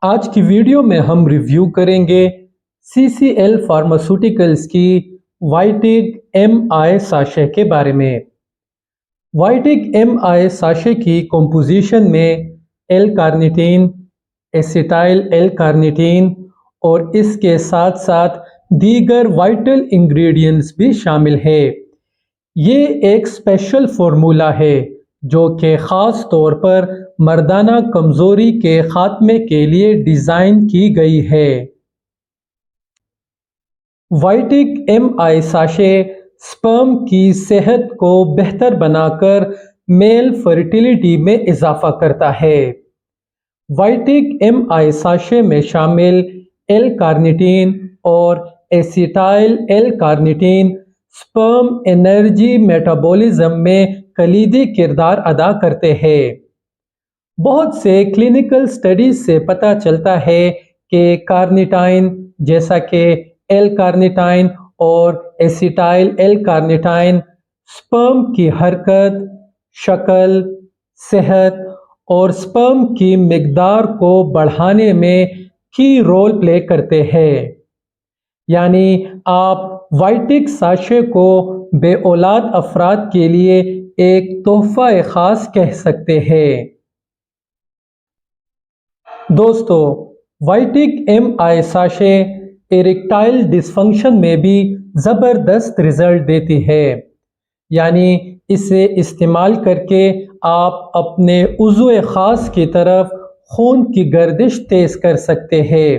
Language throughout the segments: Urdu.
آج کی ویڈیو میں ہم ریویو کریں گے CCL فارماسیوٹیکلز کی وائٹگ ایم آئی ساشے کے بارے میں۔ وائٹگ ایم آئی ساشے کی کمپوزیشن میں ایل کارنیٹین، ایسیٹائل ایل کارنیٹین اور اس کے ساتھ ساتھ دیگر وائٹل انگریڈینٹس بھی شامل ہے۔ یہ ایک اسپیشل فارمولا ہے جو کہ خاص طور پر مردانہ کمزوری کے خاتمے کے لیے ڈیزائن کی گئی ہے۔ وائٹگ ایم آئی ساشے سپرم کی صحت کو بہتر بنا کر میل فرٹیلیٹی میں اضافہ کرتا ہے۔ وائٹگ ایم آئی ساشے میں شامل ایل کارنیٹین اور acetyl L کارنیٹین sperm energy metabolism میں کلیدی کردار ادا کرتے ہیں۔ بہت سے کلینکل سٹڈیز سے پتہ چلتا ہے کہ کارنیٹائن جیسا کہ ایل کارنیٹائن اور ایسیٹائل ایل کارنیٹائن سپرم کی حرکت، شکل، صحت اور سپرم کی مقدار کو بڑھانے میں کی رول پلے کرتے ہیں۔ یعنی آپ وائٹگ ساشے کو بے اولاد افراد کے لیے ایک تحفہ خاص کہہ سکتے ہیں۔ دوستو، وائٹگ ایم آئی ساشے ایریکٹائل ڈسفنکشن میں بھی زبردست رزلٹ دیتی ہے۔ یعنی اسے استعمال کر کے آپ اپنے عضو خاص کی طرف خون کی گردش تیز کر سکتے ہیں۔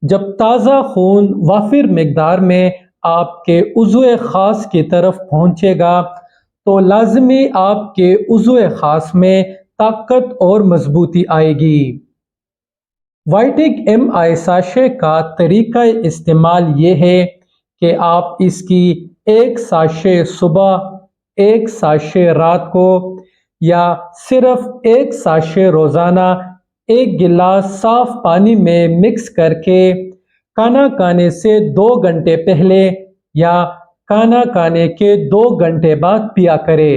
جب تازہ خون وافر مقدار میں آپ کے عضو خاص کی طرف پہنچے گا تو لازمی آپ کے عضو خاص میں طاقت اور مضبوطی آئے گی۔ وائٹگ ایم آئی ساشے کا طریقہ استعمال یہ ہے کہ آپ اس کی ایک ساشے صبح، ایک ساشے رات کو یا صرف ایک ساشے روزانہ ایک گلاس صاف پانی میں مکس کر کے کھانا کھانے سے 2 گھنٹے پہلے یا کھانا کھانے کے 2 گھنٹے بعد پیا کرے۔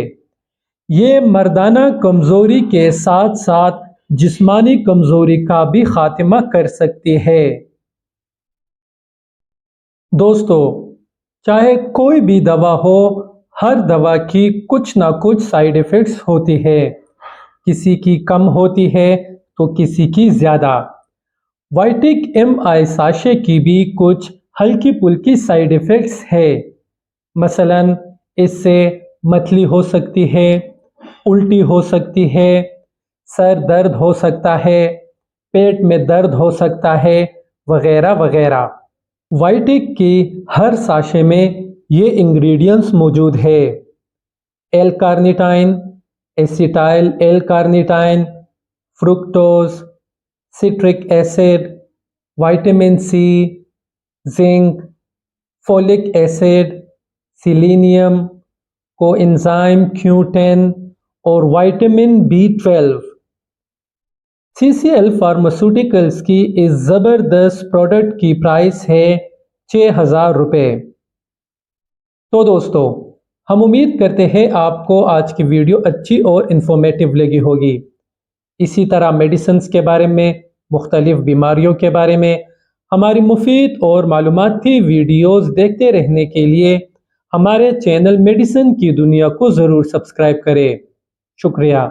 یہ مردانہ کمزوری کے ساتھ ساتھ جسمانی کمزوری کا بھی خاتمہ کر سکتی ہے۔ دوستو، چاہے کوئی بھی دوا ہو، ہر دوا کی کچھ نہ کچھ سائیڈ ایفیکٹس ہوتی ہے۔ کسی کی کم ہوتی ہے تو کسی کی زیادہ۔ وائٹگ ایم آئی ساشے کی بھی کچھ ہلکی پھلکی سائیڈ ایفیکٹس ہے۔ مثلا اس سے متلی ہو سکتی ہے، الٹی ہو سکتی ہے، سر درد ہو سکتا ہے، پیٹ میں درد ہو سکتا ہے، وغیرہ وغیرہ۔ وائٹگ کی ہر ساشے میں یہ انگریڈینٹس موجود ہے: L carnitine, acetyl L carnitine, fructose, citric acid, vitamin C, zinc, folic acid, selenium, coenzyme Q10 اور وائٹامن B12۔ CCL فارماسیوٹیکلز کی اس زبردست پروڈکٹ کی پرائس ہے 6,000 روپے۔ تو دوستو، ہم امید کرتے ہیں آپ کو آج کی ویڈیو اچھی اور انفارمیٹیو لگی ہوگی۔ اسی طرح میڈیسنز کے بارے میں، مختلف بیماریوں کے بارے میں ہماری مفید اور معلوماتی ویڈیوز دیکھتے رہنے کے لیے ہمارے چینل میڈیسن کی دنیا کو ضرور سبسکرائب کریں۔ شکریہ۔